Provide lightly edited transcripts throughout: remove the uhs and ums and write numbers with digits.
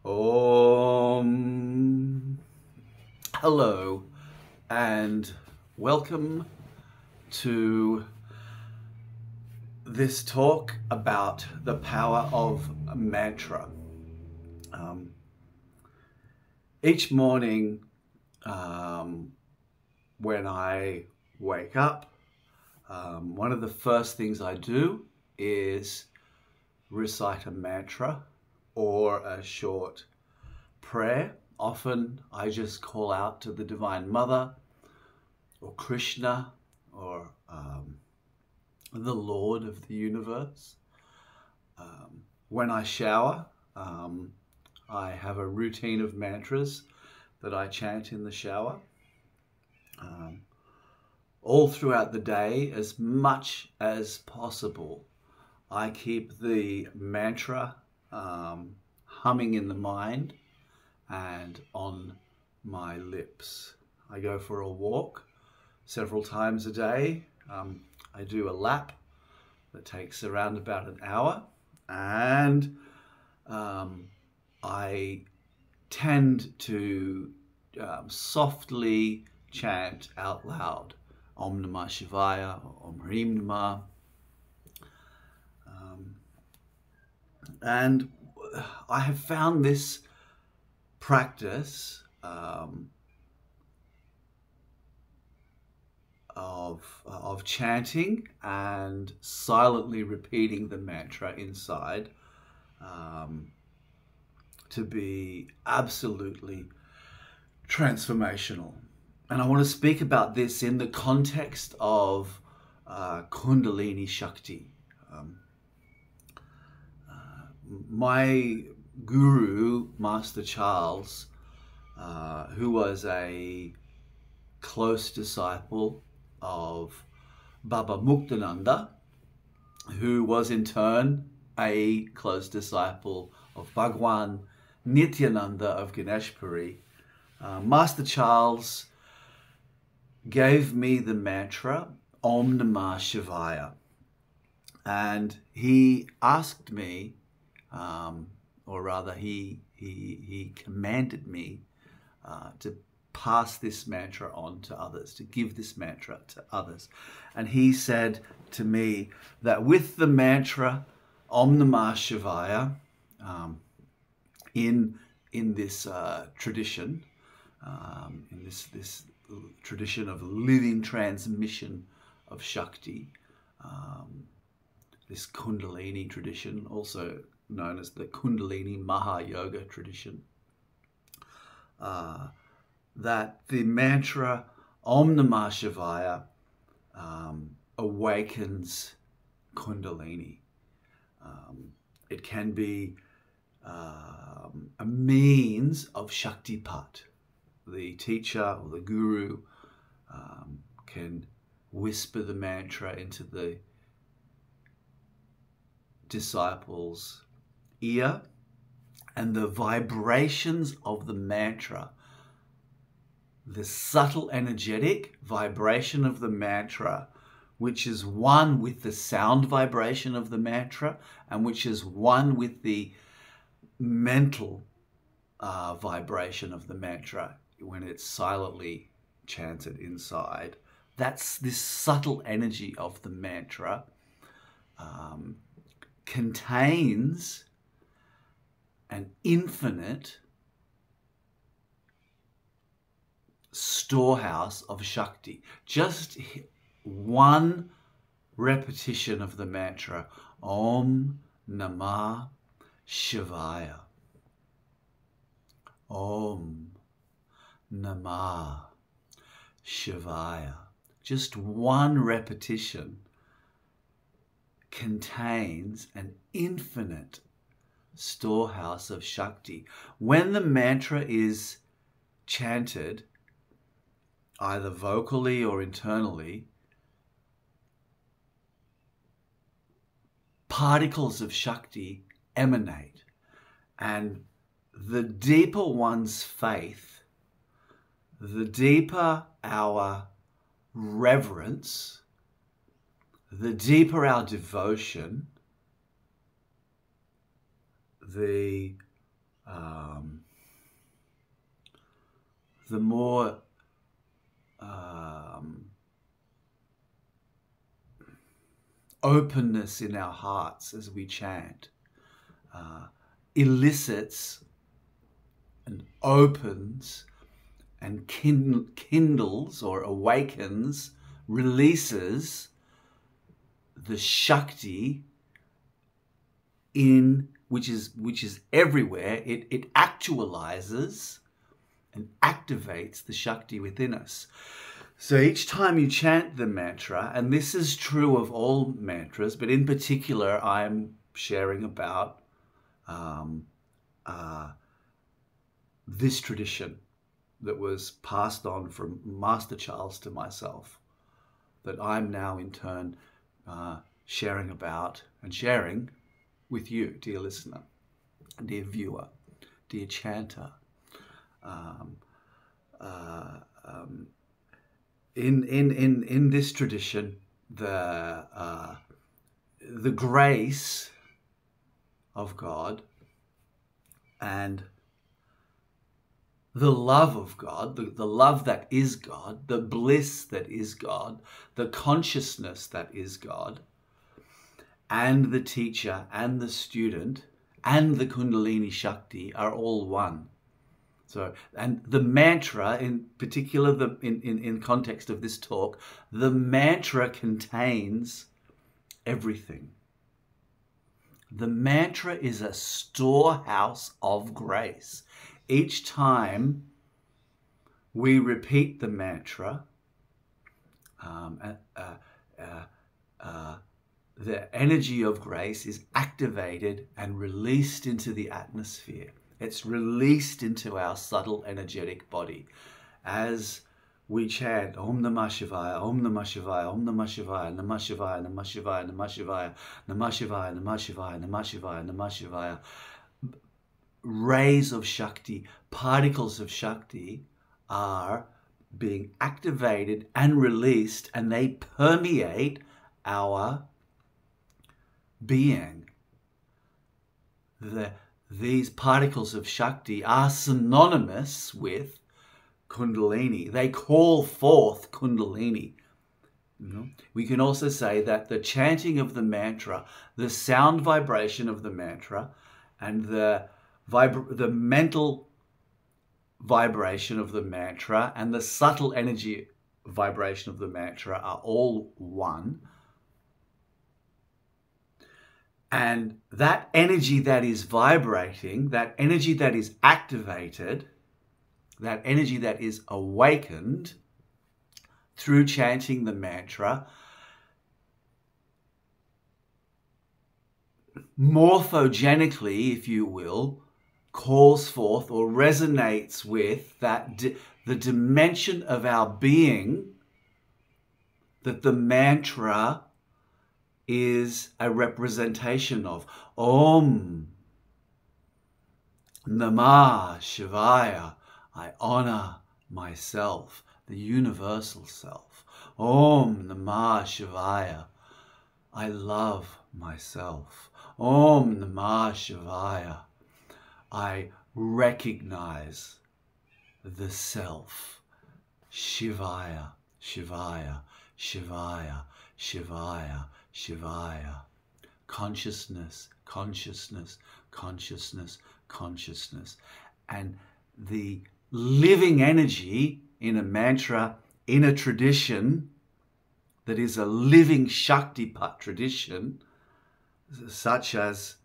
Om. Hello and welcome to this talk about the power of mantra. Each morning when I wake up, one of the first things I do is recite a mantra or a short prayer. Often I just call out to the Divine Mother or Krishna or the Lord of the universe. When I shower, I have a routine of mantras that I chant in the shower. All throughout the day, as much as possible, I keep the mantra humming in the mind and on my lips. I go for a walk several times a day. I do a lap that takes around about an hour, and I tend to softly chant out loud Om Namah Shivaya, Om Hrim Namah. And I have found this practice of chanting and silently repeating the mantra inside to be absolutely transformational. And I want to speak about this in the context of Kundalini Shakti. My guru, Master Charles, who was a close disciple of Baba Muktananda, who was in turn a close disciple of Bhagwan, Nityananda of Ganeshpuri, Master Charles gave me the mantra Om Namah Shivaya, and he asked me, or rather he commanded me to pass this mantra on to others, to give this mantra to others. And he said to me that with the mantra Om Namah Shivaya, in this tradition, in this tradition of living transmission of Shakti, this Kundalini tradition, also known as the Kundalini Maha-Yoga tradition, that the mantra Om Namah Shivaya awakens Kundalini. It can be a means of Shaktipat. The teacher or the guru can whisper the mantra into the disciple's ear, and the vibrations of the mantra, the subtle energetic vibration of the mantra, which is one with the sound vibration of the mantra and which is one with the mental vibration of the mantra when it's silently chanted inside. That's this subtle energy of the mantra contains an infinite storehouse of Shakti. Just one repetition of the mantra Om Namah Shivaya. Om Namah Shivaya. Just one repetition contains an infinite storehouse of Shakti. When the mantra is chanted, either vocally or internally, particles of Shakti emanate, and the deeper one's faith, the deeper our reverence, the deeper our devotion, the the more openness in our hearts as we chant elicits and opens and kindles or awakens, releases the Shakti in which is everywhere. It actualizes and activates the Shakti within us. So each time you chant the mantra, and this is true of all mantras, but in particular I'm sharing about this tradition that was passed on from Master Charles to myself, that I'm now in turn sharing about and sharing with you, dear listener, dear viewer, dear chanter. In this tradition, the grace of God and the love of God, the love that is God, the bliss that is God, the consciousness that is God, and the teacher and the student and the Kundalini Shakti are all one. So, and the mantra, in particular, in context of this talk, the mantra contains everything. The mantra is a storehouse of grace. Each time we repeat the mantra, the energy of grace is activated and released into the atmosphere. It's released into our subtle energetic body as we chant Om Namah Shivaya, Om Namah Shivaya, Om Namah Shivaya, Namah Shivaya, Namah Shivaya, Namah Shivaya, Namah Shivaya, Namah Shivaya, Namah Shivaya, Namah Shivaya. Rays of Shakti, particles of Shakti are being activated and released, and they permeate our being. These particles of Shakti are synonymous with Kundalini. They call forth Kundalini. We can also say that the chanting of the mantra, the sound vibration of the mantra, and the mental vibration of the mantra and the subtle energy vibration of the mantra are all one. And that energy that is vibrating, that energy that is activated, that energy that is awakened through chanting the mantra, morphogenically, if you will, calls forth or resonates with that the dimension of our being that the mantra is a representation of. Om Namah Shivaya. I honor myself, the universal self. Om Namah Shivaya. I love myself. Om Namah Shivaya. I recognize the self. Shivaya, Shivaya, Shivaya, Shivaya, Shivaya. Consciousness, consciousness, consciousness, consciousness. And the living energy in a mantra, in a tradition that is a living Shaktipat tradition, such as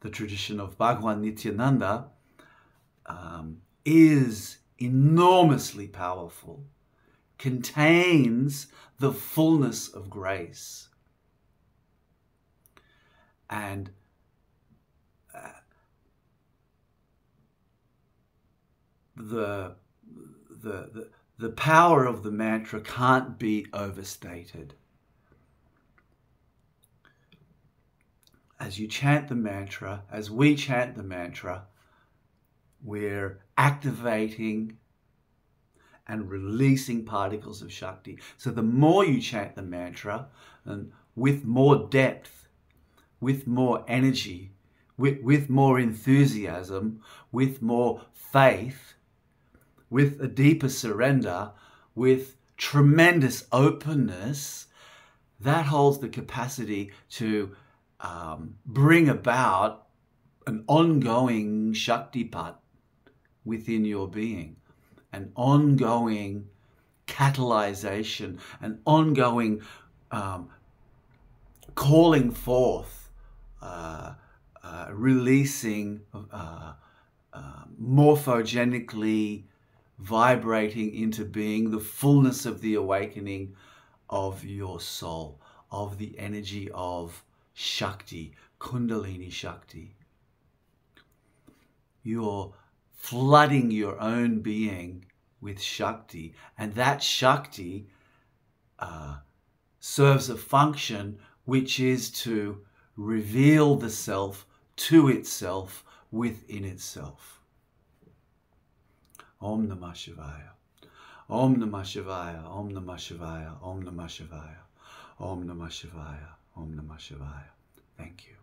the tradition of Bhagwan Nityananda, is enormously powerful, contains the fullness of grace. And the power of the mantra can't be overstated. As you chant the mantra, as we chant the mantra, we're activating and releasing particles of Shakti. So the more you chant the mantra, and with more depth, with more energy, with more enthusiasm, with more faith, with a deeper surrender, with tremendous openness, that holds the capacity to bring about an ongoing Shaktipat within your being, an ongoing catalyzation, an ongoing calling forth, releasing, morphogenically vibrating into being the fullness of the awakening of your soul, of the energy of Shakti, Kundalini Shakti. You're flooding your own being with Shakti, and that Shakti serves a function which is to reveal the self to itself within itself. Om Namah Shivaya. Om Namah Shivaya. Om Namah Shivaya. Om Namah Shivaya. Om Namah Shivaya. Om Namah Shivaya. Thank you.